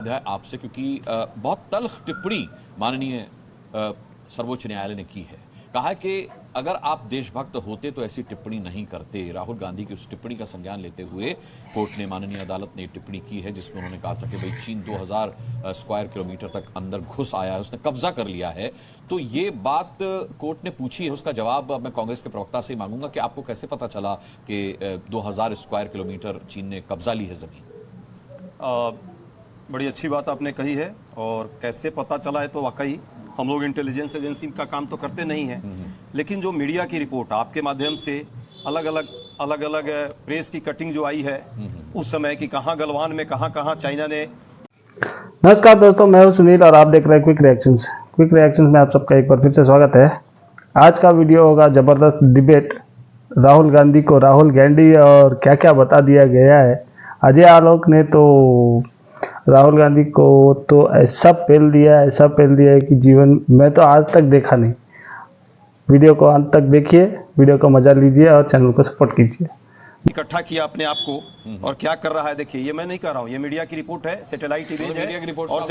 है आपसे क्योंकि बहुत तल्ख टिप्पणी माननीय सर्वोच्च न्यायालय ने की है। कहा है कि अगर आप देशभक्त होते तो ऐसी टिप्पणी नहीं करते। राहुल गांधी की उस टिप्पणी का संज्ञान लेते हुए कोर्ट ने, माननीय अदालत ने टिप्पणी की है जिसमें उन्होंने कहा था कि भाई चीन 2000 स्क्वायर किलोमीटर तक अंदर घुस आया है, उसने कब्जा कर लिया है। तो ये बात कोर्ट ने पूछी है, उसका जवाब मैं कांग्रेस के प्रवक्ता से ही मांगूंगा कि आपको कैसे पता चला कि 2000 स्क्वायर किलोमीटर चीन ने कब्जा ली है जमीन। बड़ी अच्छी बात आपने कही है। और कैसे पता चला है तो वाकई हम लोग इंटेलिजेंस एजेंसी का काम तो करते नहीं हैं, लेकिन जो मीडिया की रिपोर्ट आपके माध्यम से अलग अलग प्रेस की कटिंग जो आई है उस समय की, कहाँ गलवान में कहाँ चाइना ने। नमस्कार दोस्तों, मैं हूं सुनील और आप देख रहे हैं क्विक रिएक्शंस में आप सबका एक बार फिर से स्वागत है। आज का वीडियो होगा जबरदस्त डिबेट। राहुल गांधी को राहुल गांधी और क्या क्या बता दिया गया है। अजय आलोक ने तो राहुल गांधी को तो ऐसा पेल दिया है कि जीवन में तो आज तक देखा नहीं। वीडियो को अंत तक देखिए, वीडियो का मजा लीजिए और चैनल को सपोर्ट कीजिए। इकट्ठा किया अपने आप को और क्या कर रहा है देखिए। ये मैं नहीं कर रहा हूँ, ये मीडिया की रिपोर्ट है, सैटेलाइट इमेज है और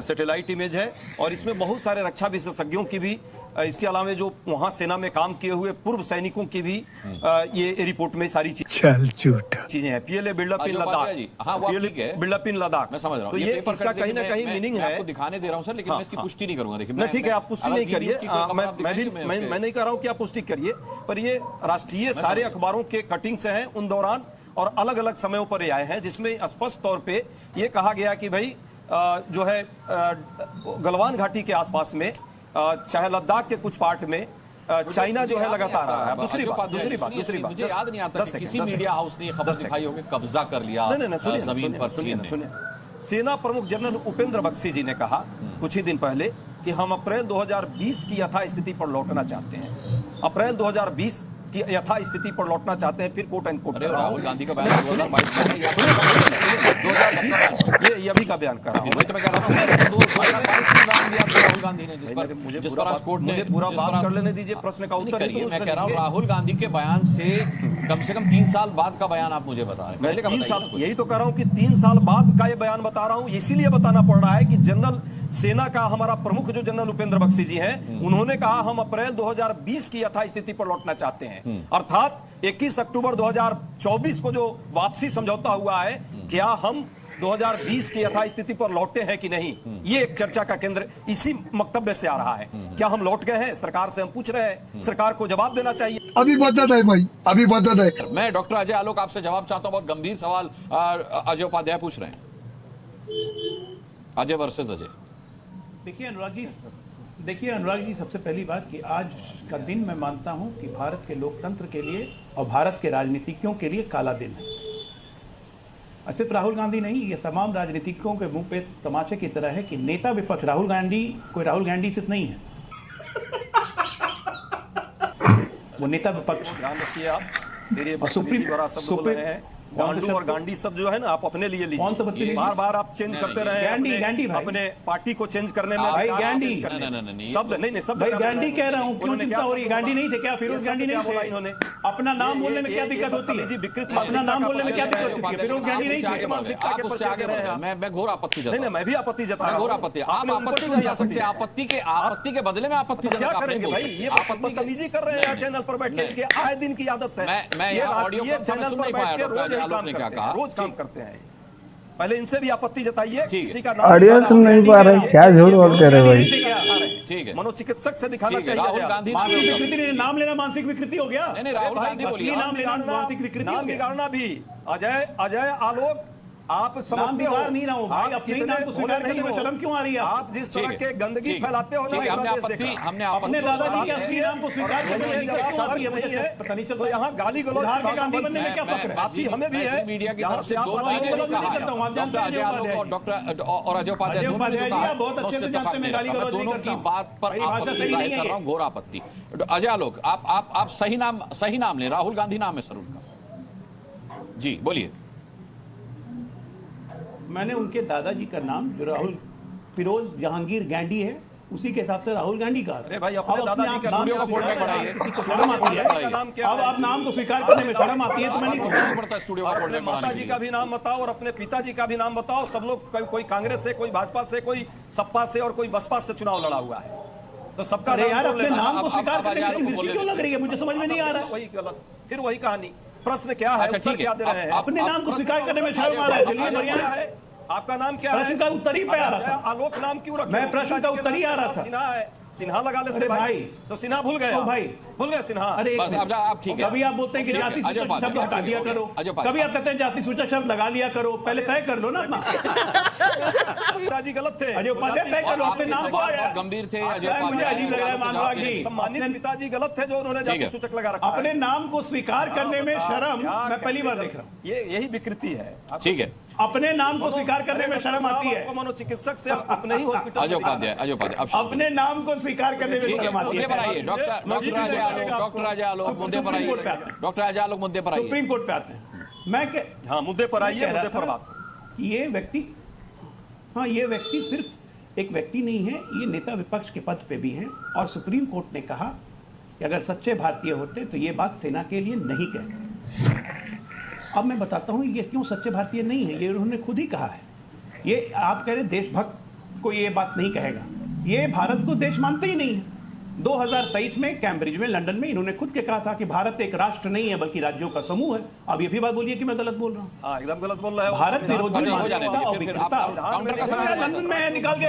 सैटेलाइट इमेज है और इसमें बहुत सारे रक्षा विशेषज्ञों की भी, इसके अलावा जो वहां सेना में काम किए हुए पूर्व सैनिकों की भी ये रिपोर्ट में सारी चीजें हैं। पीएलए बिल्डअप इन लद्दाख, बिल्डअप इन लद्दाख, मैं समझ रहा हूं। तो ये इसका कहीं ना कहीं मीनिंग है। आपको दिखाने दे रहा हूं सर, लेकिन मैं इसकी पुष्टि नहीं करूंगा। देखिए ठीक है, आप पुष्टि नहीं करिए, मैं नहीं कर रहा हूं कि आप पुष्टि करिए, पर ये राष्ट्रीय सारे अखबारों के कटिंग्स हैं उन दौरान और अलग अलग समयों पर ये आए हैं, जिसमें स्पष्ट तौर पे ये कहा गया कि भाई जो है गलवान घाटी के आसपास में, चाहे लद्दाख के कुछ पार्ट में चाइना जो है लगातार आ रहा है। दूसरी बात मुझे याद नहीं आता कि किसी मीडिया हाउस ने खबर दिखाई होगी कब्जा कर लिया जमीन पर। सुनिए, सेना प्रमुख जनरल उपेंद्र बख्शी जी ने कहा कुछ ही दिन पहले कि हम अप्रैल 2020 की यथास्थिति पर लौटना चाहते हैं। अप्रैल 2020 की यथास्थिति पर लौटना चाहते हैं। फिर quote end quote Rahul Gandhi का बयान 2020 ये अभी का बयान कर रहा हूं। राहुल गांधी ने मुझे पूरा बात कर लेने दीजिए, प्रश्न का उत्तर ही तो मैं कह रहा हूं। राहुल गांधी के बयान से कम 3 साल बाद का बयान आप मुझे बता रहे हैं। 3 साल, यही तो कर रहा हूं कि 3 साल बाद का ये बयान बता रहा हूं। इसीलिए बताना पड़ रहा है कि जनरल सेना का हमारा प्रमुख जो जनरल उपेंद्र बख्शी जी हैं, उन्होंने कहा हम अप्रैल 2020 की यथास्थिति पर लौटना चाहते हैं। अर्थात 21 अक्टूबर 2024 को जो वापसी समझौता हुआ है, क्या हम 2020 की यथास्थिति पर लौटे हैं कि नहीं, ये एक चर्चा का केंद्र इसी वक्तव्य से आ रहा है। क्या हम लौट गए हैं? सरकार से हम पूछ रहे हैं, सरकार को जवाब देना चाहिए। अभी बदत है भाई, अभी बदत है। मैं डॉक्टर अजय आलोक आपसे जवाब चाहता हूं। बहुत गंभीर सवाल अजय उपाध्याय पूछ रहे हैं। अजय वर्सेस अजय। देखिए अनुराग जी, सबसे पहली बात कि आज का दिन मैं मानता हूं कि भारत के लोकतंत्र के लिए और भारत के राजनीतिज्ञों के लिए काला दिन है। और सिर्फ राहुल गांधी नहीं, ये तमाम राजनीतिज्ञों के मुंह पे तमाचे की तरह है कि नेता विपक्ष राहुल गांधी सिर्फ नहीं है, वो नेता विपक्ष। ध्यान रखिए आप, मेरे सुप्रीम गांडू और गांडी सब जो है ना, आप अपने लिए लीजिए। बार आप चेंज करते रहे अपने पार्टी को चेंज करने में। भाई गांडी शब्द नहीं शब्द भाई गांडी कह रहा हूं, क्यों चिंता हो रही है? गांधी नहीं थे क्या? फिरोज गांधी नहीं थे? इन्होंने अपना नाम बोलने में क्या दिक्कत होती है? अपना नाम बोलने में क्या दिक्कत होती है? फिरोज गांधी नहीं थे? मानसिकता के पीछे आगे रहे हैं। मैं घोर आपत्ति जता रहा हूं। नहीं, मैं भी आपत्ति जता रहा हूं। घोर आपत्ति। आप आपत्ति नहीं जा सकते। आपत्ति के बदले में आपत्ति क्या करेंगे भाई? ये बदतमीजी कर रहे हैं चैनल पर बैठ के, इनके आए दिन की आदत है। मैं ये ऑडियो चैनल पर बैठ के रोज काम करते हैं। पहले इनसे भी आपत्ति जताइए। किसी का नाम ऑडियो सुन नहीं पा रहे, क्या झूठ बोलते रहे भाई। ठीक है, मनोचिकित्सक से दिखाना चाहिए। राहुल गांधी मानसिक विकृति, नाम लेना मानसिक विकृति हो गया। नहीं, राहुल गांधी बोलिए। नाम बिगाड़ना भी अजय आलोक, आप समझते हो नहीं रहा हूं भाई, अपने नाम को स्वीकार करने में शर्म क्यों आ रही है? आप जिस तरह के गंदगी फैलाते हो ना, पूरा देश देखा। हमने अपने दादाजी के असली नाम को स्वीकार करने में नहीं है, पता नहीं चलता। तो यहाँ गाली गलौज गांधी बनने में क्या फर्क है? बाकी हमें भी है। मीडिया की तरफ से डॉक्टर अजय आलोक और डॉक्टर और अजय उपाध्याय दोनों ने कहा, बहुत अच्छे से जानते हैं गाली गलौज दोनों की बात पर आपत्ति जाहिर कर रहा हूं, घोर आपत्ति। अजय आलोक, आप सही नाम लें। राहुल गांधी नाम है सर उनका। जी बोलिए। मैंने उनके दादाजी का नाम, जो राहुल फिरोज जहांगीर गांधी है, उसी के हिसाब से राहुल गांधी का। अरे भाई, अपने अब दादाजी आप का नाम स्टूडियो का को फोल्डर स्वीकार बढ़ाइए। किसी को शर्म आती है। का नाम क्या अब है? आप नाम को स्वीकार करने में शर्म आती है तो मैं नहीं नहीं कहूँगा। पड़ता स्टूडियो का अपने फोल्डर माता बनाने जी के का लिए। भी नाम बताओ और अपने पिताजी का भी नाम बताओ। सब लोग कोई कांग्रेस से, कोई भाजपा से, कोई सपा से और कोई बसपा से चुनाव लड़ा हुआ है, तो सबका अरे यार, बोल अपने लेना। नाम को अब स्वीकार करने आजाद में को बोलने क्यों लग रही है? मुझे समझ में नहीं आ रहा है। वही गलत, फिर वही कहानी। प्रश्न क्या है, अच्छा, उत्तर ठीक है। क्या दे रहे हैं? अपने नाम को प्रश्न स्वीकार का करने में उत्तर शर्म आ रहा है। चलिए क्या बढ़िया है? आपका नाम क्या प्रश्न है? का उत्तर ही पे आ रहा था। आलोक नाम क्यों रखे? मैं प्रश्न का उत्तर ही आ रहा था। सिन्हा है, सिन्हा लगा लेते अरे भाई। तो सिन्हा भूल गए ओ आप। भाई। भूल गए सिन्हा। अरे बस अब आप ठीक है। कभी आप बोलते हैं कि ठीक है, जाति अजय सूचक पाल, शब्द हटा दिया करो, अजय पाल। कभी आप कहते हैं जाति सूचक शब्द लगा लिया करो। पहले तय कर लो ना अपना। पिताजी गलत थे। अजय उपाध्याय तय कर लो, अपने नाम को बहुत गंभीर थे अजय मुझे उपाध्याय। अजीब लग रहा है मानवा जी। सम्मानित पिताजी गलत थे जो उन्होंने ठीक जाति है। सूचक लगा रखा है। अपने नाम को स्वीकार करने में शर्म क्या मैं पहली कैसे बार गलत? देख रहा हूँ। ये यही विकृति है। आप ठीक है, अपने नाम को स्वीकार करने में शर्म आती है। आपको मनोचिकित्सक से अपने ही हॉस्पिटल अजय में दिखाना उपाध्याय, अजय उपाध्याय, अब शुरू करिए। अपने नाम को स्वीकार करने में ठीक है, शर्म आती मुद्दे पर है। आइए। डॉक्टर अजय आलोक, डॉक्टर अजय आलोक मुद्दे पर आइए। सुप्रीम कोर्ट पे आते हैं। डॉक्टर अजय आलोक मुद्दे पर आइए। सुप्रीम कोर्ट पे आते हैं। हाँ, मुद्दे पर आइए, कह रहा मुद्दे पर था बात। कि ये व्यक्ति, हाँ, ये व्यक्ति सिर्फ एक व्यक्ति नहीं है, ये नेता विपक्ष के पद पे भी हैं। और सुप्रीम कोर्ट ने कहा कि अगर सच्चे भारतीय होते तो ये बात सेना के लिए नहीं कहते। अब मैं बताता हूँ ये क्यों सच्चे भारतीय नहीं है। ये उन्होंने खुद ही कहा है। ये आप कह रहे देशभक्त को ये बात नहीं कहेगा। ये भारत को देश मानते ही नहीं है। 2023 में कैम्ब्रिज में, लंदन में इन्होंने खुद के कहा था कि भारत एक राष्ट्र नहीं है बल्कि राज्यों का समूह है। अब ये भी बात बोलिए कि मैं गलत बोल रहा हूँ। हाँ, एकदम गलत बोल रहे हो। भारत विरोधी अच्छा, हो जाने मानसिकता दीजिए, और फिर विकृता। आप काउंटर का समय दे लंदन में है, निकाल के।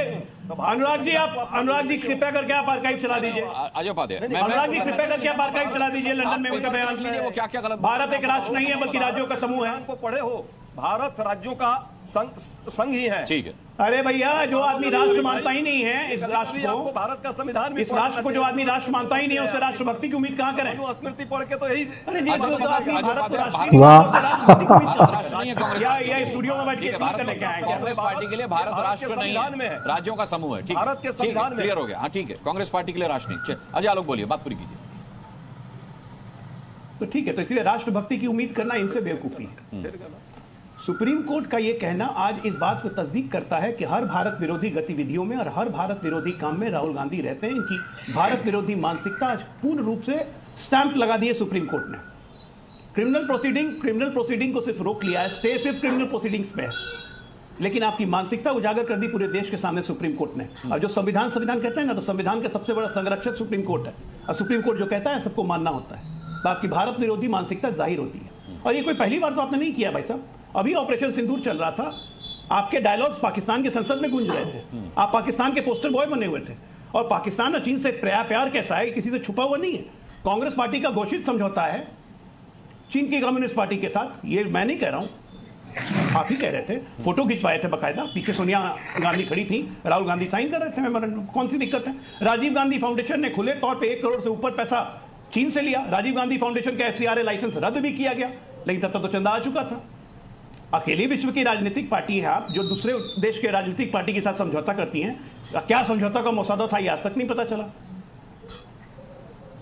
अनुराग जी, आप अनुराग जी कृपया करके आप आर्काइव चला दीजिए। अजय उपाध्याय, मैं अनुराग जी कृपया करके आप आर्काइव चला दीजिए। लंदन में उनका बयान लीजिए, वो क्या क्या गलत भारत एक राष्ट्र नहीं है बल्कि राज्यों का समूह है। संविधान को पढ़े हो, भारत राज्यों का संघ ही है। ठीक है। अरे भैया, जो आदमी राष्ट्र मानता ही नहीं है इस राष्ट्र आपको को, भारत का संविधान भी इस राष्ट्र को जो आदमी राष्ट्र मानता ही नहीं है, उससे राष्ट्रभक्ति की उम्मीद कहाँ करें? स्मृति पढ़ के तो यही। अरे जी, अजय जो आदमी उपाध्याय, भारत को अजय राष्ट्र उपाध्याय, नहीं मानता, उससे राष्ट्रभक्ति की उम्मीद कहाँ राष्ट्र नहीं है कांग्रेस करें? पार्टी। या स्टूडियो में बैठ के ठीक है, सील भारत करने क्या है? कांग्रेस पार्टी के लिए भारत राष्ट्र नहीं संविधान में है, है। राज्यों का समूह है। ठीक है, भारत के ठीक है, संविधान में। क्लियर हो गया। हाँ, ठीक है, कांग्रेस पार्टी के लिए राष्ट्र नहीं। अजय आलोक बोलिए, बात पूरी कीजिए। तो ठीक है, तो इसलिए राष्ट्रभक्ति की उम्मीद करना इनसे बेवकूफी है। सुप्रीम कोर्ट का यह कहना आज इस बात को तस्दीक करता है कि हर भारत विरोधी गतिविधियों में और हर भारत विरोधी काम में राहुल गांधी रहते हैं। इनकी भारत विरोधी मानसिकता आज पूर्ण रूप से स्टैंप लगा दी है सुप्रीम कोर्ट ने। क्रिमिनल प्रोसीडिंग को सिर्फ रोक लिया है, स्टे सिर्फ क्रिमिनल प्रोसीडिंग्स पे है, लेकिन आपकी मानसिकता उजागर कर दी पूरे देश के सामने सुप्रीम कोर्ट ने। और जो संविधान कहते हैं ना, तो संविधान का सबसे बड़ा संरक्षक सुप्रीम कोर्ट है। और सुप्रीम कोर्ट जो कहता है सबको मानना होता है। तो आपकी भारत विरोधी मानसिकता जाहिर होती है। और ये कोई पहली बार तो आपने नहीं किया भाई साहब। अभी ऑपरेशन सिंदूर चल रहा था, आपके डायलॉग्स पाकिस्तान की संसद में गूंज रहे थे। आप पाकिस्तान के पोस्टर बॉय बने हुए थे। और पाकिस्तान और चीन से प्यार कैसा है, किसी से छुपा हुआ नहीं है। कांग्रेस पार्टी का घोषित समझौता है चीन की कम्युनिस्ट पार्टी के साथ। ये मैं नहीं कह रहा हूं, आप ही कह रहे थे। फोटो खिंचवाए थे बकायदा, पीछे सोनिया गांधी खड़ी थी, राहुल गांधी साइन कर रहे थे मेमोरेंडम। कौन सी दिक्कत है? राजीव गांधी फाउंडेशन ने खुले तौर पे 1 करोड़ से ऊपर पैसा चीन से लिया। राजीव गांधी फाउंडेशन का FCRA लाइसेंस रद्द भी किया गया, लेकिन तब तक तो चंदा आ चुका था। अकेली विश्व की राजनीतिक पार्टी है आप जो दूसरे देश के राजनीतिक पार्टी के साथ समझौता करती हैं। क्या समझौता का मसौदा था, यह आज तक नहीं पता चला।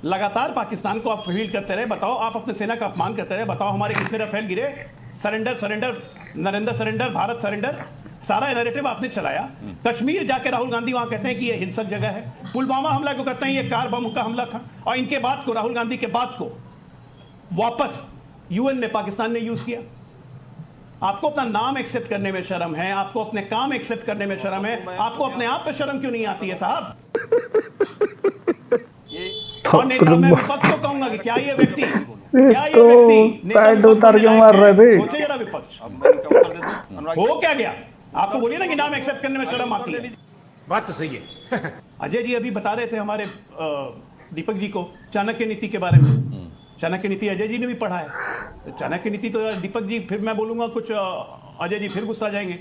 लगातार पाकिस्तान को आप फील करते रहे। बताओ, आप अपने सेना का अपमान करते रहे। बताओ हमारे कितने राफेल गिरे। Surrender, Narendra surrender, Bharat surrender, सारा नैरेटिव आपने चलाया। कश्मीर जाके राहुल गांधी वहां कहते हैं कि यह हिंसक जगह है। पुलवामा हमला को कहते हैं यह कार बम का हमला था। और इनके बाद को, राहुल गांधी के बाद को वापस UN में पाकिस्तान ने यूज किया। आपको अपना नाम एक्सेप्ट करने में शर्म है, आपको अपने काम एक्सेप्ट करने में शर्म है, आपको अपने आप पे शर्म क्यों नहीं आती है साहब? और नेता, मैं विपक्ष को कहूंगा कि क्या ये व्यक्ति पैंट उतार के मार रहे थे। सोचे जरा विपक्ष, अब मैं इनका उत्तर दे दूं, अनुराग हो क्या गया? आपको बोलिए ना कि नाम एक्सेप्ट करने में शर्म आती है। बात तो सही है। अजय जी अभी बता रहे थे हमारे दीपक जी को चाणक्य नीति के बारे में। चाणक्य नीति अजय जी ने भी पढ़ा है। तो चाणक्य नीति तो दीपक जी, फिर मैं बोलूंगा कुछ, अजय जी फिर गुस्सा जाएंगे।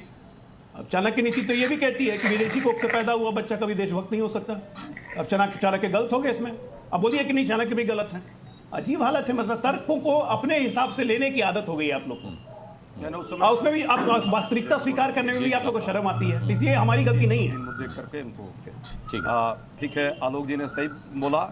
अब चाणक्य नीति तो ये भी कहती है कि विदेशी कोख से पैदा हुआ बच्चा कभी देशभक्त नहीं हो सकता। अब चाणक्य गलत हो गए इसमें। अब बोलिए कि नहीं, चाणक्य भी गलत है। अजीब हालत है। मतलब तर्कों को अपने हिसाब से लेने की आदत हो गई है आप लोग को। मैंने उस और समय उसमें भी आप वास्तविकता स्वीकार करने में भी आप लोग को शर्म आती है। इसलिए हमारी गलती नहीं है। मुद्दे करके इनको ठीक ठीक है। आलोक जी ने सही बोला।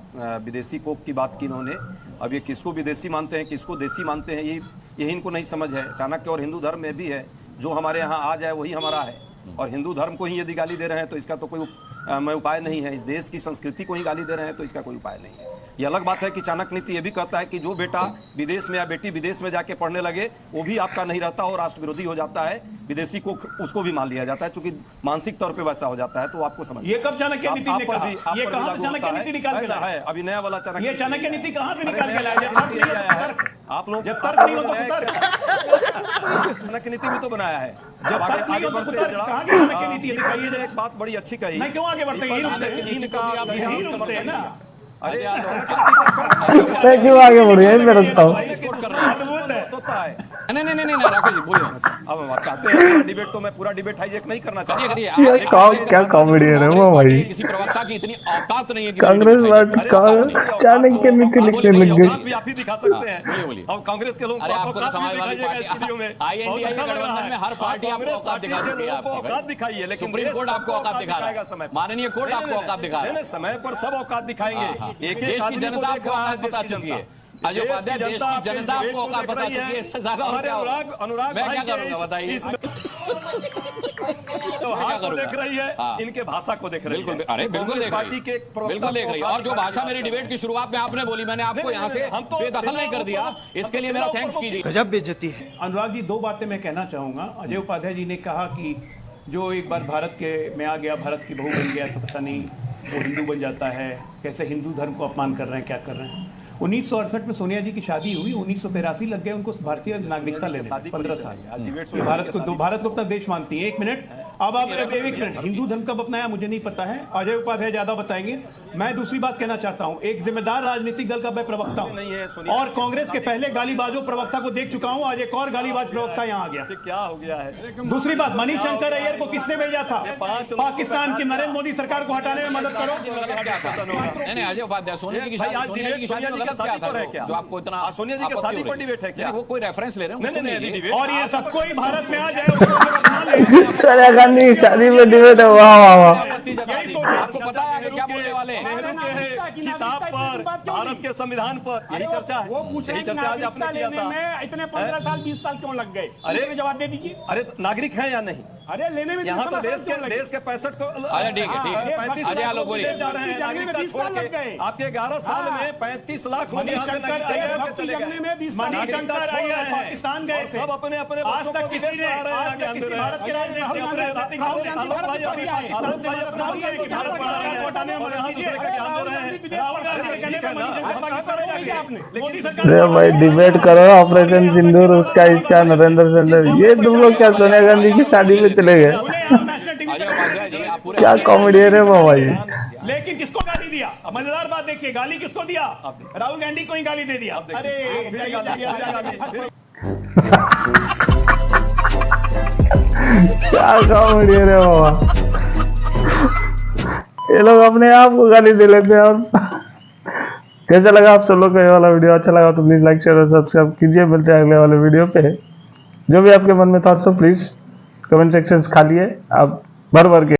विदेशी कोख की बात की इन्होंने। अब ये किसको विदेशी मानते हैं, किसको देसी मानते हैं, यही इनको नहीं समझ है। चाणक्य और हिंदू धर्म में भी है, जो हमारे यहाँ आ जाए वही हमारा है। और हिंदू धर्म को ही यदि गाली दे रहे हैं तो इसका तो कोई मैं उपाय नहीं है। इस देश की संस्कृति को ही गाली दे रहे हैं तो इसका कोई उपाय नहीं है। ये अलग बात है कि चाणक्य नीति ये भी कहता है कि जो बेटा विदेश में या बेटी विदेश में जाके पढ़ने लगे वो भी आपका नहीं रहता और राष्ट्र विरोधी हो जाता है, विदेशी को उसको भी मान लिया जाता है, क्योंकि मानसिक तौर पे वैसा हो जाता है। तो आपको समझ ये कब चाणक्य नीति ने कहा? ये कहां चाणक्य नीति निकाल के लाया है? अभी नया वाला चाणक्य ये चाणक्य नीति कहां पे निकाल के लाया? जब तर्क नहीं आया है होता, आप लोग जब तर्क नहीं होता तो तर्क, चाणक्य नीति भी तो बनाया है। जब आगे तर्क नहीं आगे होता तो बढ़ते तर्क, जरा। कहां की चाणक्य नीति है? दीपक जी ने एक बात बड़ी अच्छी कही। नहीं, क्यों आगे बढ़ते हैं? यही रुकते हैं। चीन का सही यही रुकते हैं ना। अरे मैं क्यों आगे बढ़ गया मैं रखता हूँ। होता है। नहीं नहीं नहीं नहीं राकेश जी बोलिए। अब हम चाहते हैं डिबेट, तो मैं पूरा डिबेट हाईजैक नहीं करना करिए चाहता। करिए। ये क्या कॉमेडियन है वो भाई। किसी प्रवक्ता की इतनी औकात नहीं है कि कांग्रेस चाणक्य नीति लिखने लग औकात गई। भी आप ही दिखा सकते हैं। बोलिए, बोलिए। अब कांग्रेस के लोगों अरे को आपको तो औकात भी समाजवादी दिखाइएगा इस वीडियो में। पार्टी INDA बहुत अच्छा लग रहा गठबंधन में हर है। पार्टी आपको कांग्रेस औकात दिखा पार्टी के चुकी है लोगों को आपकी औकात भाई। दिखाइए, लेकिन सुप्रीम कोर्ट आपको औकात दिखा रहा है। माननीय कोर्ट आपको औकात दिखा रहा है। नहीं, समय पर सब औकात दिखाएंगे। एक देश एक की आदमी को जनता देख आपको रहा है, औकात देश बता की चुकी है। जनता। अजय उपाध्याय देश की जनता आपको औकात बता चुकी है। इससे ज्यादा और हमारे क्या होगा? अनुराग मैं भाई क्या के करूंगा बताइए? इसमें व्यवहार को देख रही है, हाँ। इनके भाषा को देख रही है। बिल्कुल, अरे बिल्कुल देख पार्टी के रही है, बिल्कुल देख रही है। और जो भाषा मेरी डिबेट की शुरुआत में आपने बोली, मैंने आपको यहाँ से हम तो बेदखल नहीं कर दिया, इसके लिए मेरा थैंक्स कीजिए। गजब बेइज्जती है। अनुराग जी, दो बातें मैं कहना चाहूंगा। अजय उपाध्याय जी ने कहा कि जो एक बार भारत के में आ गया, भारत की बहू बन गया तो पता नहीं वो हिंदू बन जाता है, कैसे हिंदू धर्म को अपमान कर रहे हैं, क्या कर रहे हैं। 1968 में सोनिया जी की शादी हुई, 1983 लग गए उनको भारतीय नागरिकता लेने, 15 साल। भारत को अपना देश मानती है। एक मिनट, अब आप एक मिनट, हिंदू धर्म कब अपनाया मुझे नहीं पता है, अजय उपाध्याय ज्यादा बताएंगे। मैं दूसरी बात कहना चाहता हूं, एक जिम्मेदार राजनीतिक दल का मैं प्रवक्ता हूं और कांग्रेस के पहले गालीबाजों प्रवक्ता को देख चुका हूं, आज एक और गालीबाज प्रवक्ता यहां आ गया। क्या हो गया है? दूसरी बात, मणिशंकर अय्यर को किसने भेजा था? पाकिस्तान की नरेंद्र मोदी सरकार को हटाने में मदद करो। नहीं नहीं, अजय उपाध्याय सोनिया जी की शादी, सोनिया जी की शादी में गलत क्या था जो आपको इतना? सोनिया जी की शादी पर डिबेट है क्या? वो कोई रेफरेंस ले रहे हैं? नहीं, और ये सबको ही भारत में आ जाए उसको सोनिया गांधी की शादी में डिबेट है। वाह वाह वाह। आपको पता है आगे क्या बोलने वाले हैं? नेहरू के किताब पर, भारत के संविधान पर यही चर्चा है। वो पूछ रहे यही हैं कि चर्चा आज नागरिकता आपने किया लेने था। में इतने 15 साल 20 साल क्यों लग गए? अरे इसमें जवाब दे दीजिए। अरे तो नागरिक है या नहीं? अरे लेने में यहाँ तो 15 साल क्यों लगे? देश के 65 को अच्छा, ठीक है, ठीक है। 35 अजय लाख आलोक लोग बोलिए। विदेश जा रहे हैं, जाने में नागरिकता 20 साल छोड़ के। लग गए। आपके 11 साल में 35 लाख लोग यहाँ से मणिशंकर नागरिकता अय्यर छोड़ के भक्ति चले जगने में गए। 20 साल नागरिकता मणिशंकर छोड़ अय्यर रहे हैं। पाकिस्तान गए और थे। सब अपने अपने आज बच्चों तक को किसी विदेश ने, पढ़ा रहे हैं, आज आगे तक आंदोलन किसी रहे हैं। भारत के राजनीतिक राहुल गांधी आलोक भाई की भारत को हटाने में और यहाँ दूसरे का ज्ञान दे रहे हैं। राहुल गांधी के कहने पर मणिशंकर पाकिस्तान हो गया। मोदी सरकार अरे भाई डिबेट करो, ऑपरेशन सिंदूर उसका इसका नरेंद्र सिंह, ये तुम लोग क्या सोनिया गांधी की शादी में चले गए? अजय उपाध्याय जी आप पूरे क्या कॉमेडियन है वो भाई। लेकिन किसको गाली दिया? मजेदार बात देखिए, गाली किसको दिया? राहुल गांधी को ही गाली दे दिया। अरे क्या कॉमेडियन है बाबा। ये लोग अपने आप को गाली दे लेते हैं। और कैसा लगा आप सब लोग को ये वाला वीडियो? अच्छा लगा तो प्लीज लाइक शेयर और सब्सक्राइब कीजिए। मिलते हैं अगले वाले वीडियो पे। जो भी आपके मन में थॉट्स हो प्लीज कमेंट सेक्शन खालिए आप भर भर के।